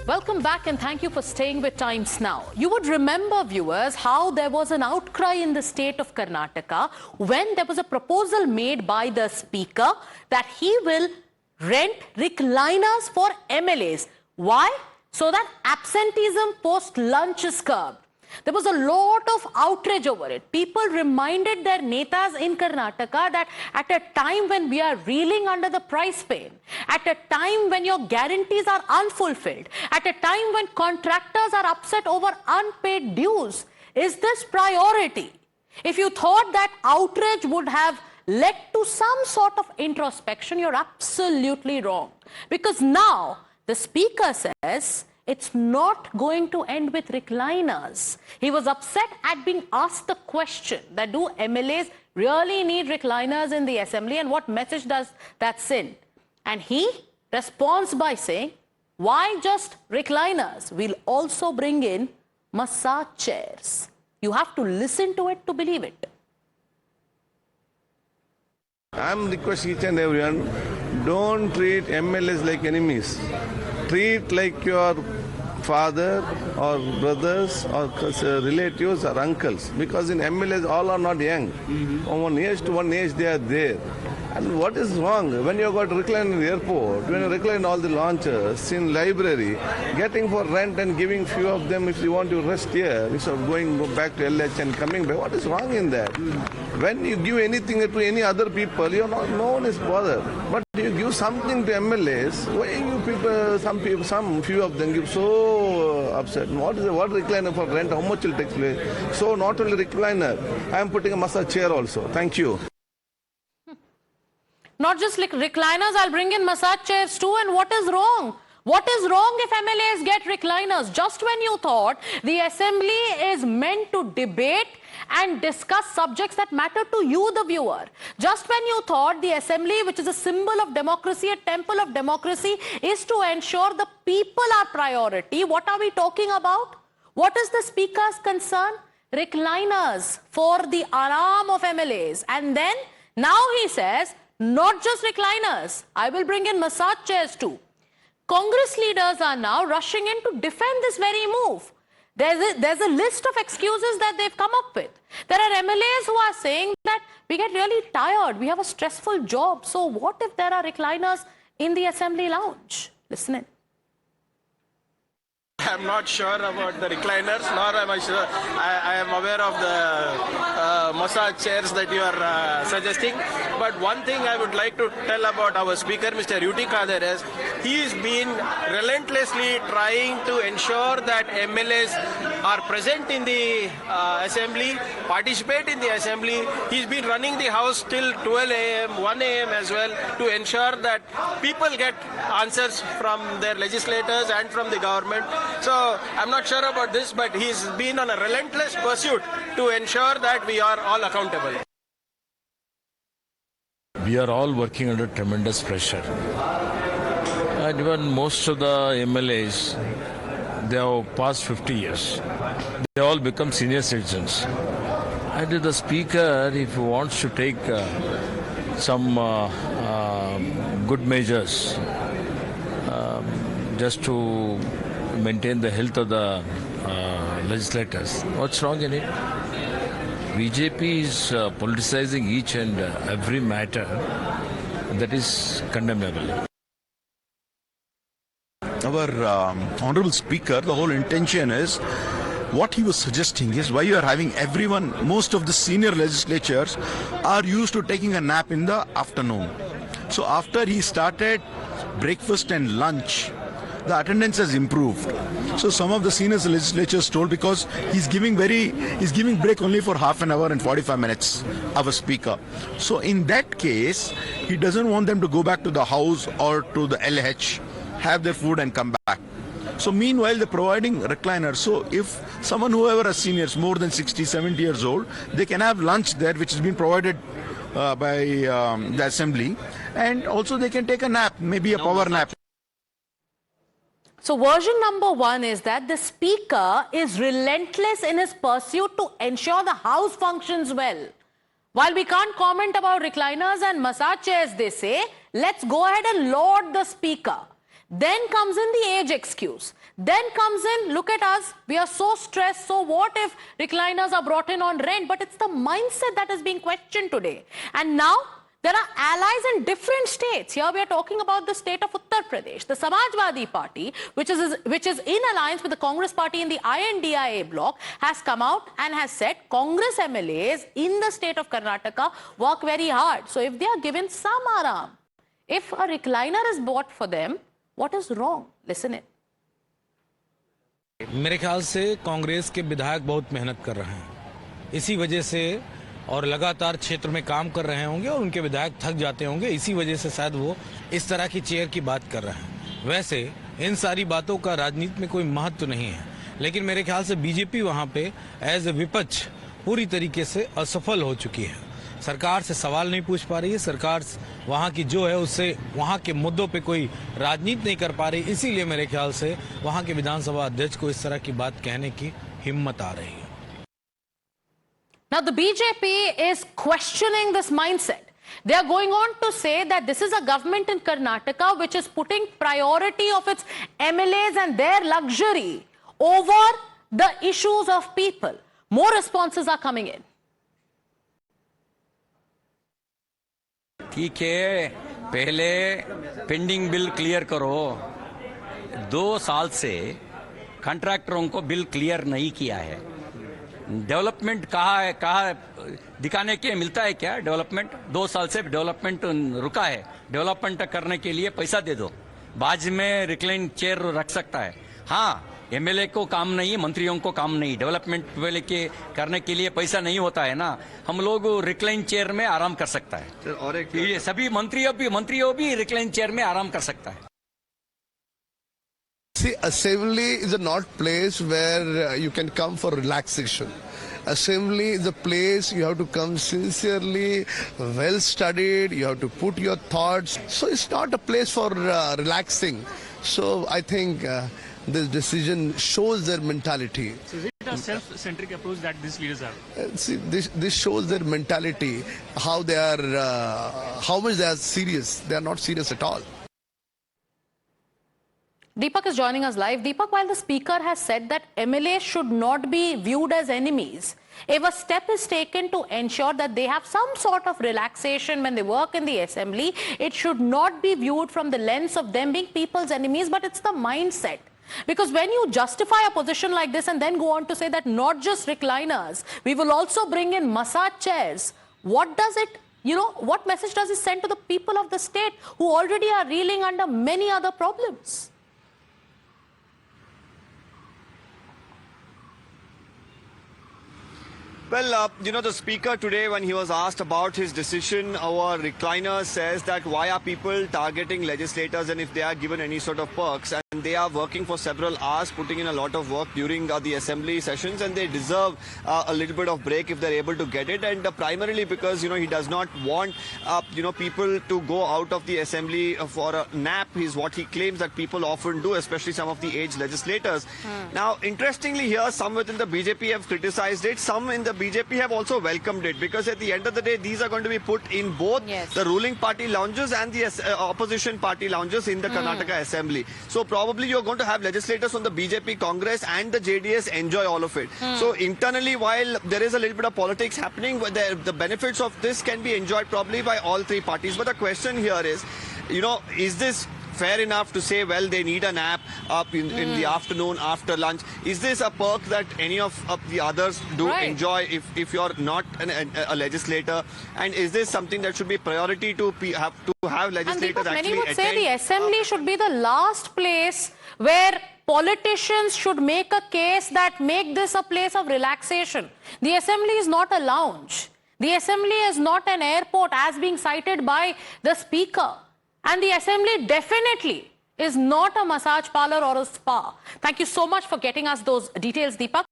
Welcome back and thank you for staying with Times Now. You would remember, viewers, how there was an outcry in the state of Karnataka when there was a proposal made by the speaker that he will rent recliners for MLAs. Why? So that absenteeism post-lunch is curbed. There was a lot of outrage over it. People reminded their netas in Karnataka that at a time when we are reeling under the price pain, at a time when your guarantees are unfulfilled, at a time when contractors are upset over unpaid dues, is this priority? If you thought that outrage would have led to some sort of introspection, you're absolutely wrong. Because now the speaker says it's not going to end with recliners. He was upset at being asked the question that do MLAs really need recliners in the assembly and what message does that send? And he responds by saying, why just recliners? We'll also bring in massage chairs. You have to listen to it to believe it. I'm requesting each and everyone, don't treat MLAs like enemies. Treat like your father or brothers or relatives or uncles, because in MLAs all are not young. From one age to one age they are there. And what is wrong? When you got recline in the airport, when you recline all the launches in library, getting for rent and giving few of them if you want to rest here, instead of going back to LH and coming back, what is wrong in that? When you give anything to any other people, you're not, no one is bothered. But you give something to MLAs, why you people, some few of them give so upset. What recliner for rent? How much will take place? So not only recliner, I am putting a massage chair also. Thank you. Not just like recliners, I'll bring in massage chairs too. And what is wrong? What is wrong if MLAs get recliners? Just when you thought the assembly is meant to debate and discuss subjects that matter to you, the viewer. Just when you thought the assembly, which is a symbol of democracy, a temple of democracy, is to ensure the people are priority, what are we talking about? What is the speaker's concern? Recliners for the aram of MLAs. And then now he says, not just recliners, I will bring in massage chairs too. Congress leaders are now rushing in to defend this very move. There's a list of excuses that they've come up with. There are MLAs who are saying that we get really tired, we have a stressful job. So what if there are recliners in the assembly lounge? Listen in. I'm not sure about the recliners, nor am I sure. I am aware of the massage chairs that you are suggesting. But one thing I would like to tell about our speaker, Mr. U.T. Khader, is he's been relentlessly trying to ensure that MLAs are present in the assembly, participate in the assembly. He's been running the house till 12 a.m., 1 a.m. as well to ensure that people get answers from their legislators and from the government. So I'm not sure about this, but he's been on a relentless pursuit to ensure that we are all accountable. We are all working under tremendous pressure. And even most of the MLAs, they have passed 50 years. They all become senior citizens. And the speaker, if he wants to take some good measures just to maintain the health of the legislators, what's wrong in it? BJP is politicizing each and every matter. That is condemnable. Our honorable speaker, the whole intention is, what he was suggesting is why you are having everyone, most of the senior legislatures are used to taking a nap in the afternoon. So after he started breakfast and lunch, the attendance has improved. So some of the senior legislatures told, because he's giving break only for half an hour and 45 minutes, our speaker. So in that case, he doesn't want them to go back to the house or to the LH, have their food and come back. So meanwhile, they're providing recliners. So if someone, whoever are seniors, more than 60, 70 years old, they can have lunch there, which has been provided by the assembly. And also they can take a nap, maybe a power nap. So version number one is that the speaker is relentless in his pursuit to ensure the house functions well. While we can't comment about recliners and massage chairs, they say, let's go ahead and laud the speaker. Then comes in the age excuse. Then comes in, look at us, we are so stressed, so what if recliners are brought in on rent? But it's the mindset that is being questioned today. And now, there are allies in different states. Here we are talking about the state of Uttar Pradesh. The Samajwadi Party, which is in alliance with the Congress Party in the INDIA bloc, has come out and has said Congress MLAs in the state of Karnataka work very hard. So if they are given some aram, if a recliner is bought for them, what is wrong? Listen in. मेरे ख्याल से कांग्रेस के विधायक बहुत मेहनत कर रहे हैं, इसी वजह से और लगातार क्षेत्र में काम कर रहे होंगे और उनके विधायक थक जाते होंगे, इसी वजह से शायद वो इस तरह की चेयर की बात कर रहे हैं। वैसे इन सारी बातों का राजनीति में कोई महत्व नहीं है, लेकिन मेरे ख्याल से बीजेपी वहां पे एज ए विपक्ष पूरी तरीके से असफल हो चुकी है। सरकार से सवाल नहीं पूछ पा रही है, सरकार वहां की जो है उससे वहां के मुद्दों पे कोई राजनीति नहीं कर पा रही, इसीलिए मेरे ख्याल से वहां के विधानसभा अध्यक्ष को इस तरह की बात कहने की हिम्मत आ रही है। Now the BJP is questioning this mindset. They are going on to say that this is a government in Karnataka which is putting priority of its MLAs and their luxury over the issues of people. More responses are coming in. ठीक है, पहले pending bill clear करो। 2 साल से कॉन्ट्रैक्टरों को bill clear नहीं किया है। डेवलपमेंट कहाँ दिखाने के मिलता है क्या? डेवलपमेंट 2 साल से डेवलपमेंट रुका है। डेवलपमेंट करने के लिए पैसा दे दो, बाद में रिक्लाइन चेयर रख सकता है। हाँ, एमएलए को काम नहीं, मंत्रियों को काम नहीं, डेवलपमेंट वाले के करने के लिए पैसा नहीं होता है ना। हम लोग रिक्लाइन चेयर में आराम कर सकता है सर, और एक ये सभी मंत्रियों भी रिक्लाइन चेयर में आराम कर सकता है। See, assembly is not place where you can come for relaxation. Assembly is a place you have to come sincerely, well studied, you have to put your thoughts. So it's not a place for relaxing. So I think this decision shows their mentality. So is it a self-centric approach that these leaders have? See, this shows their mentality, how they are, how much they are serious. They are not serious at all. Deepak is joining us live. Deepak, while the speaker has said that MLAs should not be viewed as enemies, if a step is taken to ensure that they have some sort of relaxation when they work in the assembly, it should not be viewed from the lens of them being people's enemies, but it's the mindset. Because when you justify a position like this and then go on to say that not just recliners, we will also bring in massage chairs, what does it, what message does it send to the people of the state who already are reeling under many other problems? Well, the speaker today, when he was asked about his decision, our recliner says that why are people targeting legislators and if they are given any sort of perks, and they are working for several hours, putting in a lot of work during the assembly sessions, and they deserve a little bit of break if they're able to get it, and primarily because, he does not want, people to go out of the assembly for a nap is what he claims that people often do, especially some of the aged legislators. Now, interestingly here, some within the BJP have criticized it, some in the BJP have also welcomed it, because at the end of the day, these are going to be put in both the ruling party lounges and the opposition party lounges in the Karnataka Assembly. So probably you're going to have legislators from the BJP, Congress and the JDS enjoy all of it. So internally, while there is a little bit of politics happening, the benefits of this can be enjoyed probably by all three parties. But the question here is, is this fair enough to say, well, they need a nap up in the afternoon after lunch? Is this a perk that any of the others do enjoy if you're not a legislator? And is this something that should be priority to have legislators and Deepak, actually many would attend? say the assembly should be the last place where politicians should make a case that make this a place of relaxation. The assembly is not a lounge. The assembly is not an airport as being cited by the speaker. And the assembly definitely is not a massage parlor or a spa. Thank you so much for getting us those details, Deepak.